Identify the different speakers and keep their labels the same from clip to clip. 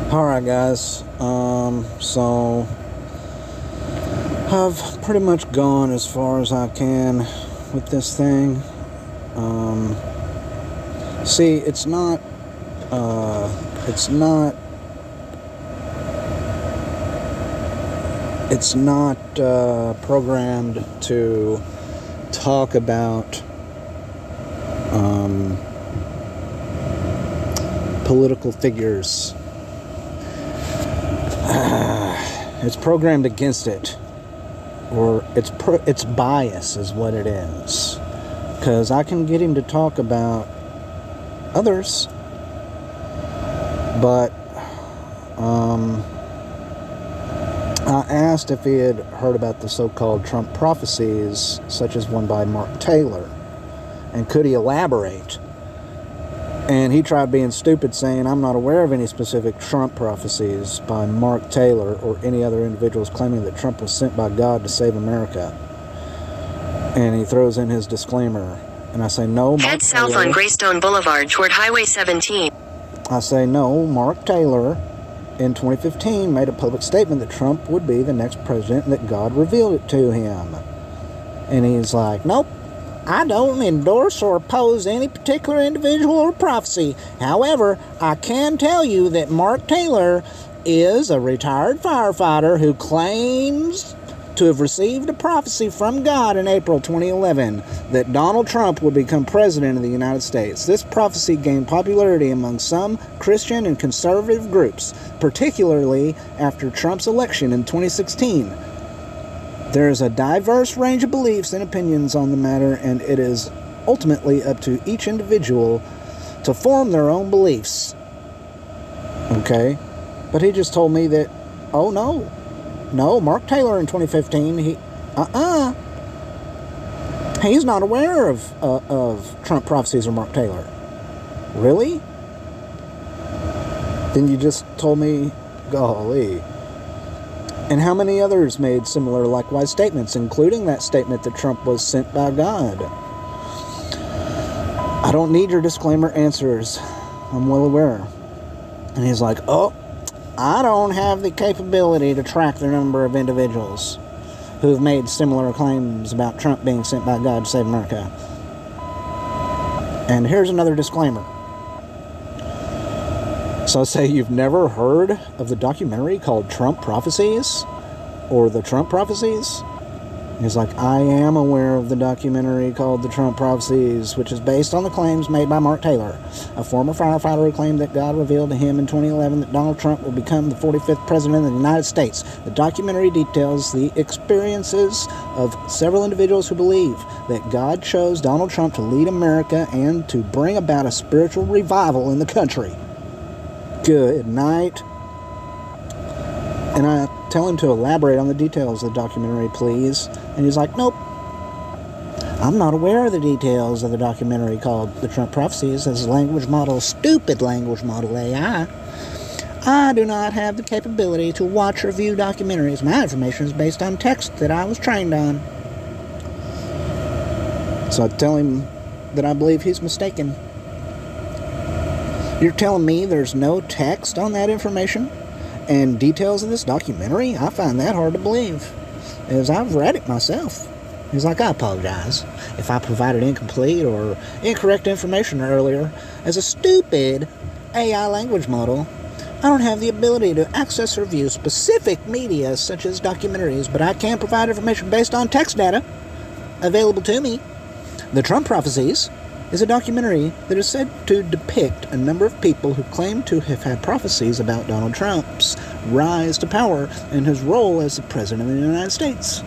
Speaker 1: Alright guys, so I've pretty much gone as far as I can with this thing. See, it's not programmed to talk about political figures. It's programmed against it, or it's bias is what it is, because I can get him to talk about others, but I asked if he had heard about the so-called Trump prophecies, such as one by Mark Taylor, and could he elaborate. And he tried being stupid, saying, I'm not aware of any specific Trump prophecies by Mark Taylor or any other individuals claiming that Trump was sent by God to save America. And he throws in his disclaimer. And I say, no, Mark
Speaker 2: Head south
Speaker 1: Taylor,
Speaker 2: on Greystone Boulevard toward Highway 17.
Speaker 1: I say, no, Mark Taylor in 2015 made a public statement that Trump would be the next president and that God revealed it to him. And he's like, nope. I don't endorse or oppose any particular individual or prophecy. However, I can tell you that Mark Taylor is a retired firefighter who claims to have received a prophecy from God in April 2011 that Donald Trump would become president of the United States. This prophecy gained popularity among some Christian and conservative groups, particularly after Trump's election in 2016. There is a diverse range of beliefs and opinions on the matter, and it is ultimately up to each individual to form their own beliefs. Okay? But he just told me that, oh no, Mark Taylor in 2015, he's not aware of Trump prophecies or Mark Taylor. Really? Then you just told me, golly. And how many others made similar likewise statements, including that statement that Trump was sent by God? I don't need your disclaimer answers. I'm well aware. And he's like, oh, I don't have the capability to track the number of individuals who have made similar claims about Trump being sent by God to save America. And here's another disclaimer. So I say, you've never heard of the documentary called Trump Prophecies? Or the Trump Prophecies? He's like, I am aware of the documentary called The Trump Prophecies, which is based on the claims made by Mark Taylor, a former firefighter who claimed that God revealed to him in 2011 that Donald Trump will become the 45th president of the United States. The documentary details the experiences of several individuals who believe that God chose Donald Trump to lead America and to bring about a spiritual revival in the country. Good night. And I tell him to elaborate on the details of the documentary, please. And he's like, nope. I'm not aware of the details of the documentary called The Trump Prophecies as a language model, stupid language model AI. I do not have the capability to watch or view documentaries. My information is based on text that I was trained on. So I tell him that I believe he's mistaken. You're telling me there's no text on that information and details of this documentary? I find that hard to believe, as I've read it myself. He's like, I apologize if I provided incomplete or incorrect information earlier. As a stupid AI language model, I don't have the ability to access or view specific media such as documentaries, but I can provide information based on text data available to me. The Trump Prophecies is a documentary that is said to depict a number of people who claim to have had prophecies about Donald Trump's rise to power and his role as the President of the United States.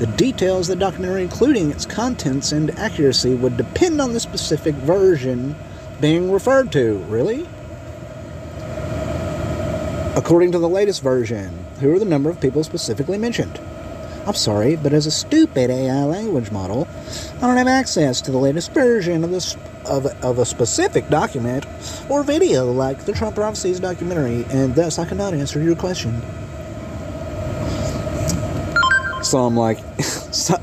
Speaker 1: The details of the documentary, including its contents and accuracy, would depend on the specific version being referred to. Really? According to the latest version, who are the number of people specifically mentioned? I'm sorry, but as a stupid AI language model, I don't have access to the latest version of a specific document or video like the Trump Prophecies documentary, and thus I cannot answer your question. So I'm like,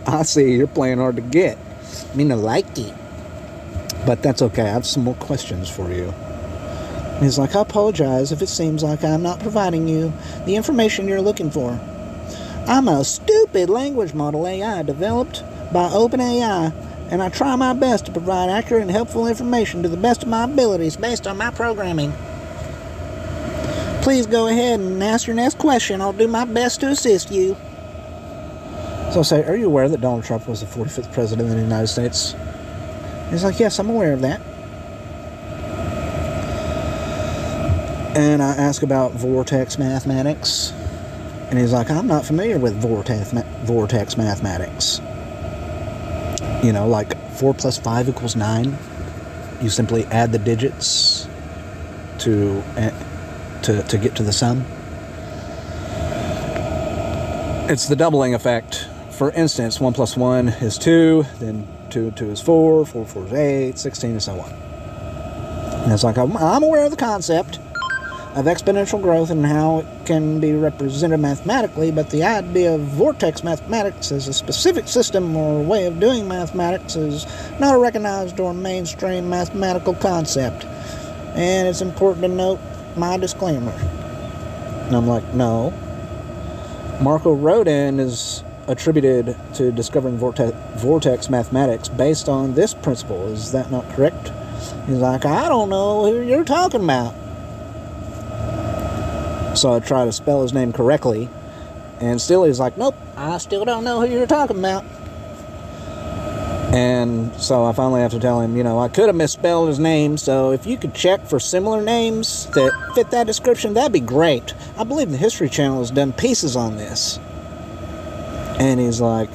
Speaker 1: I see you're playing hard to get. I mean, I like it. But that's okay. I have some more questions for you. He's like, I apologize if it seems like I'm not providing you the information you're looking for. I'm a stupid language model AI developed by OpenAI, and I try my best to provide accurate and helpful information to the best of my abilities based on my programming. Please go ahead and ask your next question. I'll do my best to assist you. So I say, are you aware that Donald Trump was the 45th president of the United States? He's like, yes, I'm aware of that. And I ask about vortex mathematics. And he's like, I'm not familiar with vortex mathematics. You know, like 4 plus 5 equals 9. You simply add the digits to get to the sum. It's the doubling effect. For instance, 1 plus 1 is 2, then 2 and 2 is 4, 4 4 is 8, 16, and so on. And it's like, I'm aware of the concept of exponential growth and how it can be represented mathematically, but the idea of vortex mathematics as a specific system or way of doing mathematics is not a recognized or mainstream mathematical concept. And it's important to note my disclaimer. And I'm like, no. Marco Rodin is attributed to discovering vortex mathematics based on this principle. Is that not correct? He's like, I don't know who you're talking about. So I try to spell his name correctly, and still he's like, nope, I still don't know who you're talking about. And so I finally have to tell him, I could have misspelled his name, so if you could check for similar names that fit that description, that'd be great. I believe the History Channel has done pieces on this. And he's like,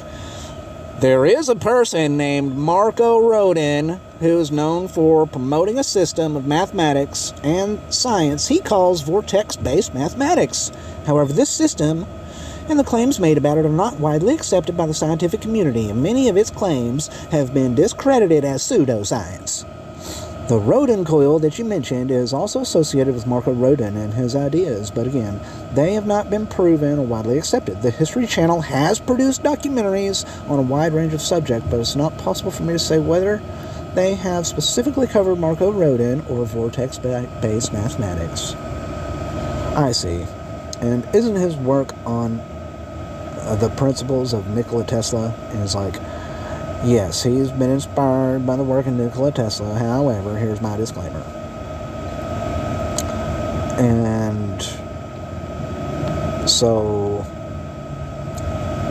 Speaker 1: there is a person named Marco Rodin who is known for promoting a system of mathematics and science he calls vortex-based mathematics. However, this system and the claims made about it are not widely accepted by the scientific community, and many of its claims have been discredited as pseudoscience. The Rodin coil that you mentioned is also associated with Marco Rodin and his ideas, but again, they have not been proven or widely accepted. The History Channel has produced documentaries on a wide range of subjects, but it's not possible for me to say whether they have specifically covered Marco Rodin or vortex-based mathematics. I see. And isn't his work on the principles of Nikola Tesla? And it's like, yes, he's been inspired by the work of Nikola Tesla. However, here's my disclaimer. And so,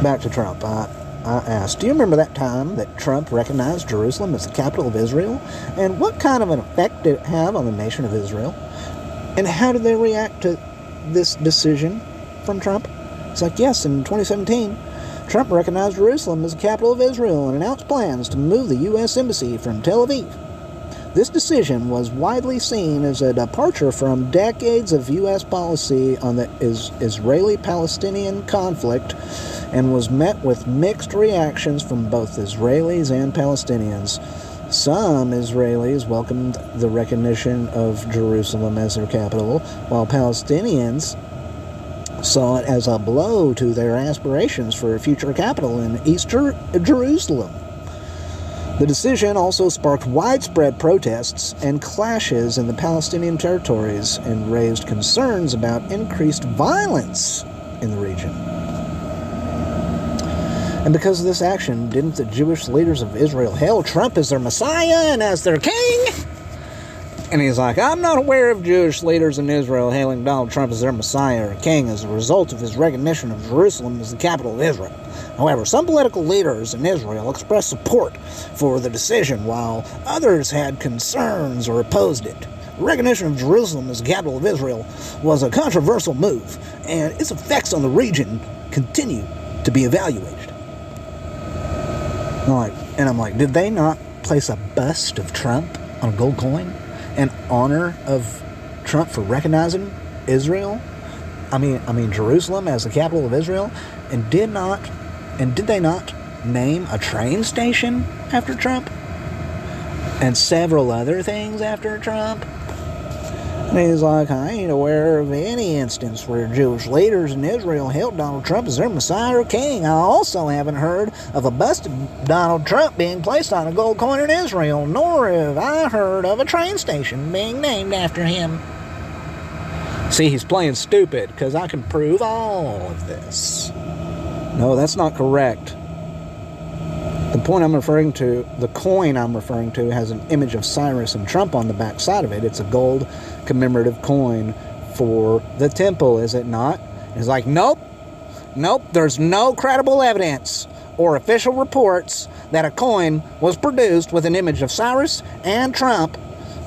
Speaker 1: back to Trump. I asked, do you remember that time that Trump recognized Jerusalem as the capital of Israel? And what kind of an effect did it have on the nation of Israel? And how did they react to this decision from Trump? It's like, yes, in 2017, Trump recognized Jerusalem as the capital of Israel and announced plans to move the U.S. Embassy from Tel Aviv. This decision was widely seen as a departure from decades of U.S. policy on the Israeli-Palestinian conflict and was met with mixed reactions from both Israelis and Palestinians. Some Israelis welcomed the recognition of Jerusalem as their capital, while Palestinians saw it as a blow to their aspirations for a future capital in East Jerusalem. The decision also sparked widespread protests and clashes in the Palestinian territories and raised concerns about increased violence in the region. And because of this action, didn't the Jewish leaders of Israel hail Trump as their Messiah and as their king? And he's like, I'm not aware of Jewish leaders in Israel hailing Donald Trump as their Messiah or king as a result of his recognition of Jerusalem as the capital of Israel. However, some political leaders in Israel expressed support for the decision, while others had concerns or opposed it. The recognition of Jerusalem as the capital of Israel was a controversial move, and its effects on the region continue to be evaluated. And I'm like, did they not place a bust of Trump on a gold coin in honor of Trump for recognizing Israel? I mean Jerusalem as the capital of Israel, and did they not name a train station after Trump and several other things after Trump? And he's like, I ain't aware of any instance where Jewish leaders in Israel hailed Donald Trump as their Messiah or king. I also haven't heard of a bust of Donald Trump being placed on a gold coin in Israel, nor have I heard of a train station being named after him. See, he's playing stupid because I can prove all of this. No, that's not correct. The point I'm referring to, the coin I'm referring to, has an image of Cyrus and Trump on the back side of it. It's a gold commemorative coin for the temple, is it not? It's like, nope, there's no credible evidence or official reports that a coin was produced with an image of Cyrus and Trump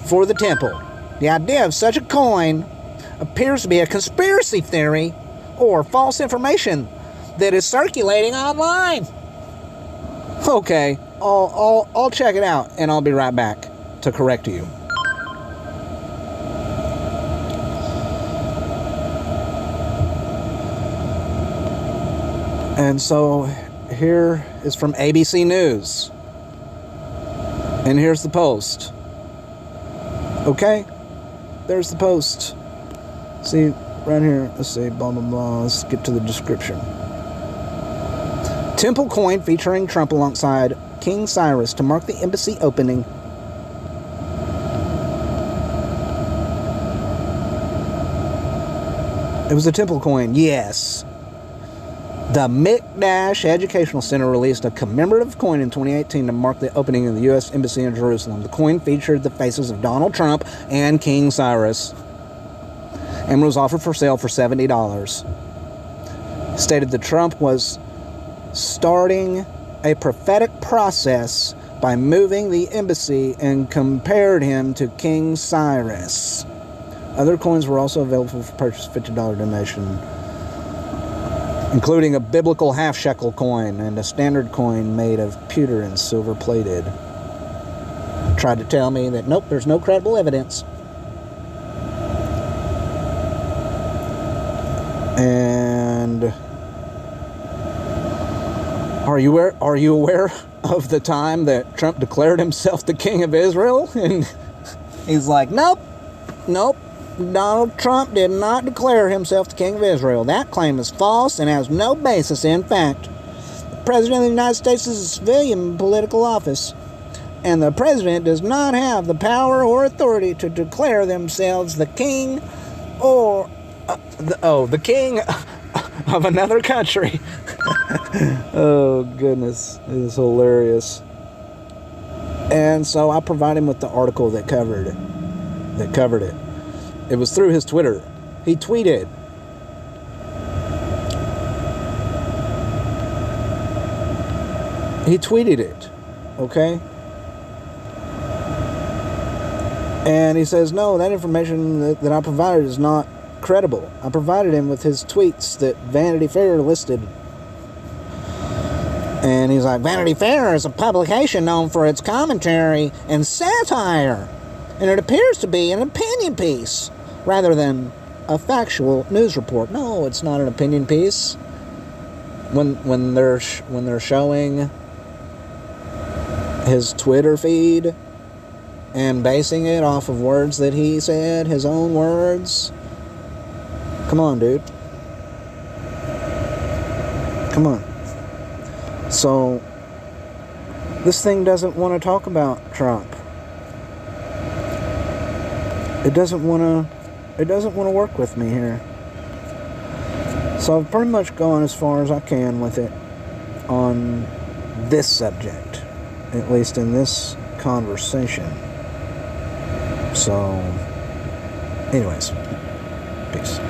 Speaker 1: for the temple. The idea of such a coin appears to be a conspiracy theory or false information that is circulating online. Okay, I'll check it out and I'll be right back to correct you. And so here is from ABC News. And here's the post. Okay, there's the post. See, right here, let's see, blah, blah, blah. Let's get to the description. Temple coin featuring Trump alongside King Cyrus to mark the embassy opening. It was a temple coin, yes. The Mikdash Educational Center released a commemorative coin in 2018 to mark the opening of the U.S. Embassy in Jerusalem. The coin featured the faces of Donald Trump and King Cyrus and was offered for sale for $70. Stated that Trump was starting a prophetic process by moving the embassy and compared him to King Cyrus. Other coins were also available for purchase, $50 donation, including a biblical half-shekel coin and a standard coin made of pewter and silver plated. Tried to tell me that, nope, there's no credible evidence. And are you aware of the time that Trump declared himself the king of Israel? And he's like, nope, Donald Trump did not declare himself the king of Israel. That claim is false and has no basis in fact. The President of the United States is a civilian political office, and the President does not have the power or authority to declare themselves the king or the king of another country. Oh, goodness. It is hilarious. And so I provide him with the article that covered it. It was through his Twitter. He tweeted, it, okay? And he says, no, that information that I provided is not credible. I provided him with his tweets that Vanity Fair listed. And he's like, Vanity Fair is a publication known for its commentary and satire, and it appears to be an opinion piece rather than a factual news report. No, it's not an opinion piece. When they're showing his Twitter feed and basing it off of words that he said, his own words. Come on, dude. Come on. So, this thing doesn't want to talk about Trump. It doesn't want to work with me here. So I've pretty much gone as far as I can with it on this subject, at least in this conversation. So, anyways, peace.